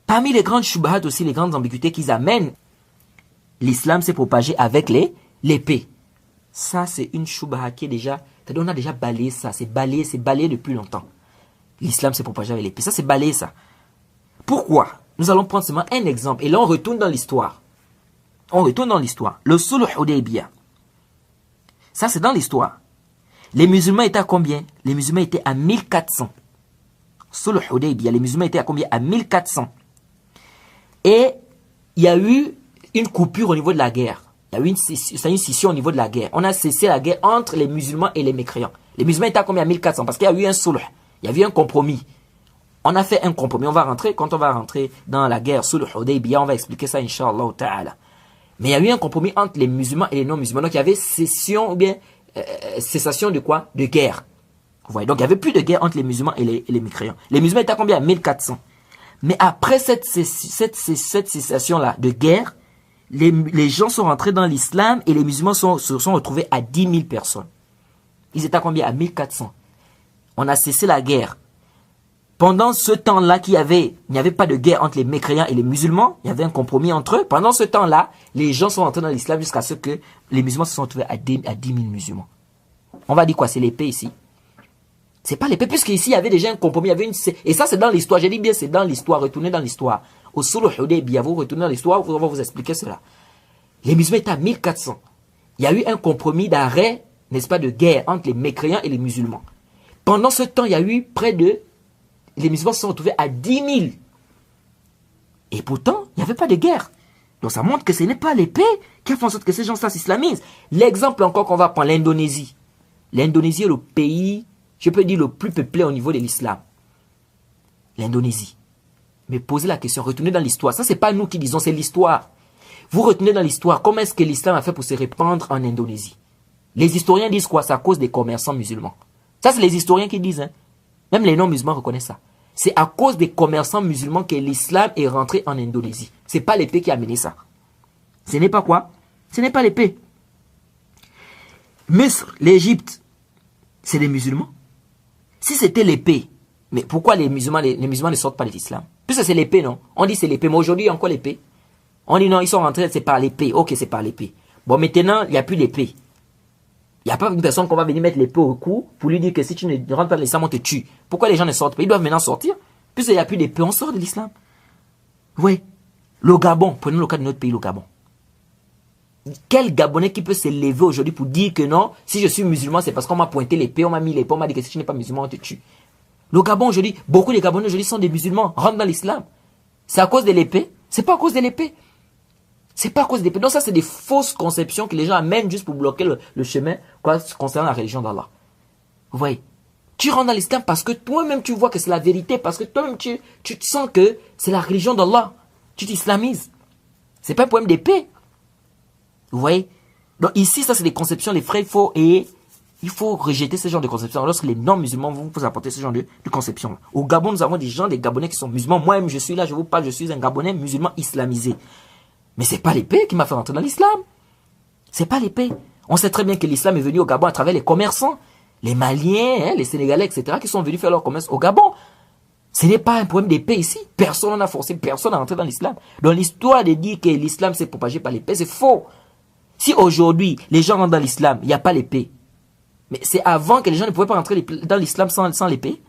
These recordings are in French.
Parmi les grandes shubhat aussi, les grandes ambiguïtés qu'ils amènent, l'islam s'est propagé avec l'épée. Ça, c'est une shubha qui est déjà, on a déjà balayé ça, c'est balayé depuis longtemps. L'islam s'est propagé avec l'épée. Ça, c'est balayé ça. Pourquoi? Nous allons prendre seulement un exemple. Et là, on retourne dans l'histoire. On retourne dans l'histoire. Le Sulh Hudaybiyah. Ça, c'est dans l'histoire. Les musulmans étaient à combien? Les musulmans étaient à 1400. Sulh Hudaybiyah, les musulmans étaient à combien? À 1400. Et il y a eu une coupure au niveau de la guerre. Il y a eu une scission au niveau de la guerre. On a cessé la guerre entre les musulmans et les mécréants. Les musulmans étaient à combien? À 1400. Parce qu'il y a eu un sulh. Il y a eu un compromis. On a fait un compromis. Quand on va rentrer dans la guerre Sulh Hudaybiyah, on va expliquer ça, Inch'Allah ta'ala. Mais il y a eu un compromis entre les musulmans et les non-musulmans. Donc il y avait cessation de quoi? De guerre. Vous voyez, donc il n'y avait plus de guerre entre les musulmans et les mécréants. Les musulmans étaient à combien? À 1400. Mais après cette cessation-là de guerre, les gens sont rentrés dans l'islam et les musulmans se sont retrouvés à 10 000 personnes. Ils étaient à combien? À 1400. On a cessé la guerre. Pendant ce temps-là il n'y avait pas de guerre entre les mécréants et les musulmans, il y avait un compromis entre eux. Pendant ce temps-là, les gens sont rentrés dans l'islam jusqu'à ce que les musulmans se sont retrouvés à 10 000 musulmans. On va dire quoi? C'est l'épée ici. C'est pas l'épée, puisqu'ici il y avait déjà un compromis, et ça c'est dans l'histoire, j'ai dit bien c'est dans l'histoire, retournez dans l'histoire. Au Sulh Hudaybiyah, vous retournez dans l'histoire, on va vous expliquer cela. Les musulmans étaient à 1400. Il y a eu un compromis d'arrêt, n'est-ce pas, de guerre entre les mécréants et les musulmans. Pendant ce temps, il y a eu les musulmans se sont retrouvés à 10 000. Et pourtant, il n'y avait pas de guerre. Donc ça montre que ce n'est pas l'épée qui a fait en sorte que ces gens-là s'islamisent. L'exemple encore qu'on va prendre, l'Indonésie. L'Indonésie est le pays, je peux dire, le plus peuplé au niveau de l'islam. L'Indonésie. Mais posez la question, retournez dans l'histoire. Ça, c'est pas nous qui disons, c'est l'histoire. Vous retenez dans l'histoire, comment est-ce que l'islam a fait pour se répandre en Indonésie? Les historiens disent quoi? C'est à cause des commerçants musulmans. Ça, c'est les historiens qui disent. Hein. Même les non-musulmans reconnaissent ça. C'est à cause des commerçants musulmans que l'islam est rentré en Indonésie. C'est pas l'épée qui a mené ça. Ce n'est pas quoi? Ce n'est pas l'épée. Misr, l'Égypte, c'est des musulmans. Si c'était l'épée, mais pourquoi les musulmans ne sortent pas de l'islam? Puisque c'est l'épée, non? On dit c'est l'épée, mais aujourd'hui, il y a encore l'épée. On dit non, ils sont rentrés, c'est par l'épée. Ok, c'est par l'épée. Bon, maintenant, il n'y a plus l'épée. Il n'y a pas une personne qu'on va venir mettre l'épée au cou pour lui dire que si tu ne rentres pas de l'islam, on te tue. Pourquoi les gens ne sortent pas? Ils doivent maintenant sortir. Puisqu'il n'y a plus d'épée, on sort de l'islam. Oui. Le Gabon, prenons le cas de notre pays, le Gabon. Quel Gabonais qui peut se lever aujourd'hui pour dire que non, si je suis musulman, c'est parce qu'on m'a pointé l'épée, on m'a mis l'épée, on m'a dit que si tu n'es pas musulman, on te tue. Le Gabon aujourd'hui, beaucoup de Gabonais aujourd'hui sont des musulmans, rentrent dans l'islam. C'est à cause de l'épée? C'est pas à cause de l'épée. C'est pas à cause de l'épée. Donc ça, c'est des fausses conceptions que les gens amènent juste pour bloquer le chemin concernant la religion d'Allah. Vous voyez? Tu rentres dans l'islam parce que toi-même tu vois que c'est la vérité, parce que toi-même tu te sens que c'est la religion d'Allah. Tu t'islamises. C'est pas un problème d'épée. Vous voyez? Donc ici, ça c'est des conceptions, les frères, il faut rejeter ce genre de conceptions. Lorsque les non-musulmans vous apporter ce genre de conceptions. Au Gabon, nous avons des Gabonais qui sont musulmans. Moi-même, je suis là, je vous parle, je suis un Gabonais musulman islamisé. Mais c'est pas l'épée qui m'a fait rentrer dans l'islam. C'est pas l'épée. On sait très bien que l'islam est venu au Gabon à travers les commerçants, les Maliens, les Sénégalais, etc., qui sont venus faire leur commerce au Gabon. Ce n'est pas un problème d'épée ici. Personne n'en a forcé, personne n'a rentré dans l'islam. Donc l'histoire de dire que l'islam s'est propagé par l'épée, c'est faux. Si aujourd'hui, les gens rentrent dans l'islam, il n'y a pas l'épée. Mais c'est avant que les gens ne pouvaient pas rentrer dans l'islam sans l'épée.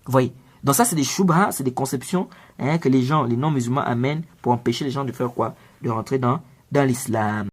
Vous voyez? Donc ça, c'est des shubha, c'est des conceptions que les non-musulmans amènent pour empêcher les gens de faire quoi? De rentrer dans l'islam.